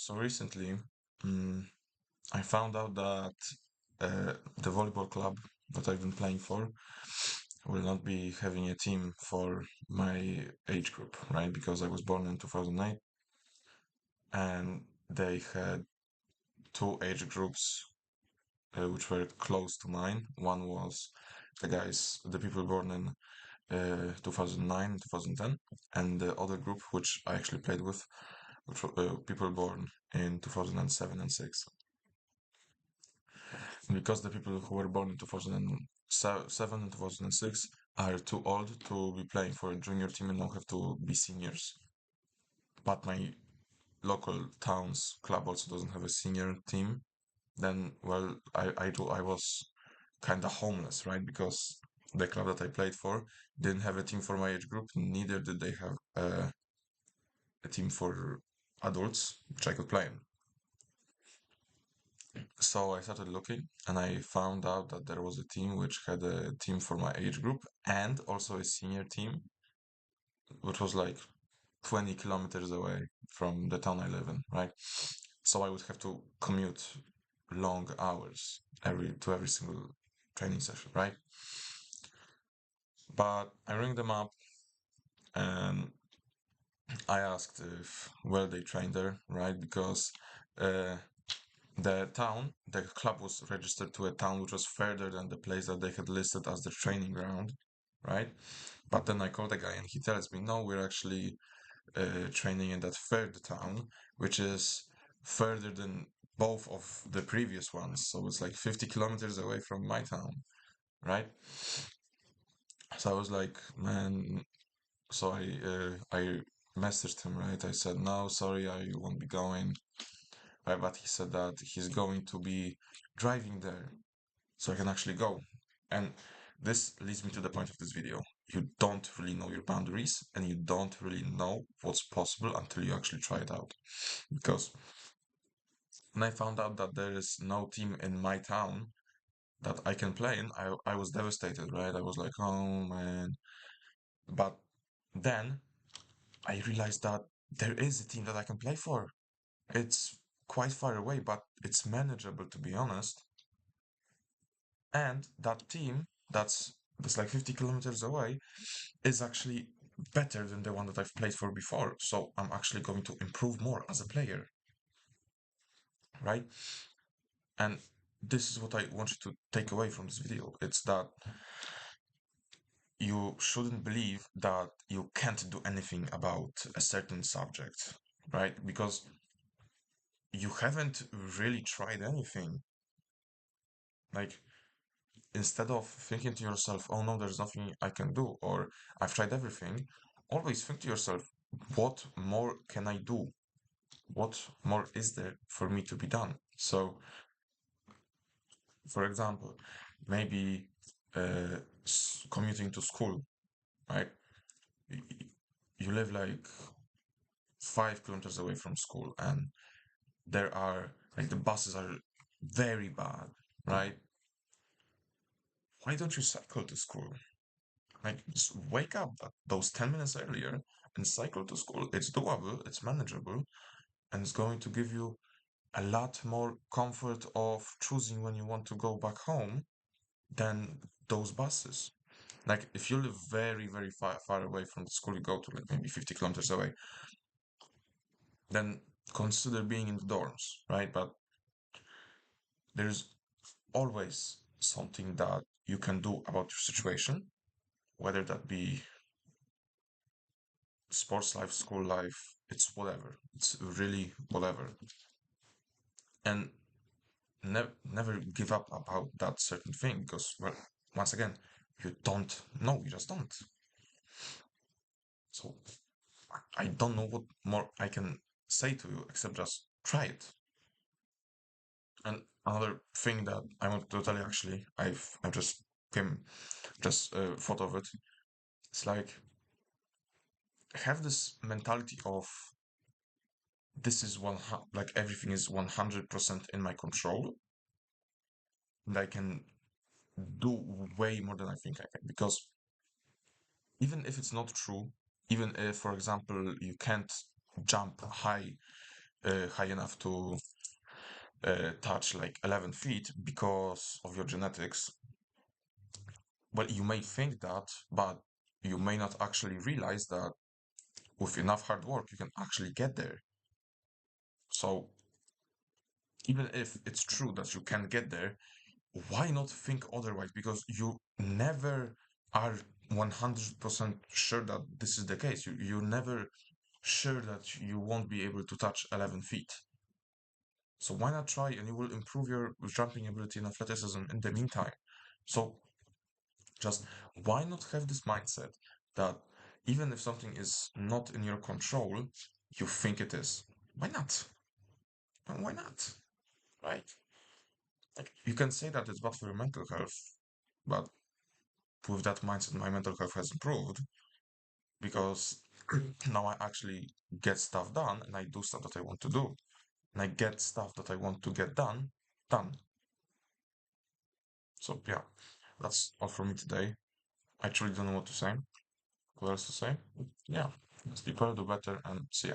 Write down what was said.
So recently, mm, I found out that the volleyball club that I've been playing for will not be having a team for my age group, right? Because I was born in 2008 and they had two age groups which were close to mine. One was the people born in 2009, 2010, and the other group, which I actually played with, which were people born in 2007 and 6. Because the people who were born in 2007 and 2006 are too old to be playing for a junior team and now have to be seniors. But my local town's club also doesn't have a senior team. Then, well, I was kind of homeless, right? Because the club that I played for didn't have a team for my age group, neither did they have a team for adults, which I could play in. So I started looking and I found out that there was a team which had a team for my age group and also a senior team, which was like 20 kilometers away from the town I live in, right? So I would have to commute long hours every single training session, right? But I rang them up and I asked if where they trained there, right? Because uh, the club was registered to a town which was further than the place that they had listed as the training ground, right? But then I called the guy and he tells me, no, we're actually training in that third town, which is further than both of the previous ones. So it's like 50 kilometers away from my town, right? So I was like, man, so I messaged him, right? I said, no, sorry, I won't be going. Right, but he said that he's going to be driving there so I can actually go. And this leads me to the point of this video. You don't really know your boundaries and you don't really know what's possible until you actually try it out. Because when I found out that there is no team in my town that I can play in, I was devastated, right? I was like, oh man. But then I realized that there is a team that I can play for. It's quite far away, but it's manageable to be honest. And that team that's like 50 kilometers away is actually better than the one that I've played for before. So I'm actually going to improve more as a player, right? And this is what I want you to take away from this video. It's that you shouldn't believe that you can't do anything about a certain subject, right? Because you haven't really tried anything. Like, instead of thinking to yourself, oh no, there's nothing I can do, or I've tried everything, always think to yourself, what more can I do? What more is there for me to be done? So, for example, maybe commuting to school, right? You live like 5 kilometers away from school, and there are like the buses are very bad, right? Why don't you cycle to school? Like, just wake up those 10 minutes earlier and cycle to school. It's doable, it's manageable, and it's going to give you a lot more comfort of choosing when you want to go back home than those buses. Like, if you live very, very far away from the school you go to, like maybe 50 kilometers away, then consider being in the dorms, right? But there's always something that you can do about your situation, whether that be sports life, school life, it's whatever. It's really whatever. And never give up about that certain thing because, well, once again, you don't know, you just don't. So I don't know what more I can say to you except just try it. And another thing that I want to tell you actually, I just came, just thought of it. It's like have this mentality of this is like everything is 100% in my control and I can do way more than I think I can. Because even if it's not true, even if, for example, you can't jump high high enough to touch like 11 feet because of your genetics. Well, you may think that, but you may not actually realize that with enough hard work, you can actually get there. So even if it's true that you can get there, why not think otherwise? Because you never are 100% sure that this is the case. You're never sure that you won't be able to touch 11 feet. So why not try, and you will improve your jumping ability and athleticism in the meantime. So just why not have this mindset that even if something is not in your control, you think it is. Why not? And why not? Right? Like you can say that it's bad for your mental health, but with that mindset, my mental health has improved because now I actually get stuff done and I do stuff that I want to do. And I get stuff that I want to get done. So yeah, that's all from me today. I truly don't know what to say. What else to say? Yeah, let's be better, do better, and see ya.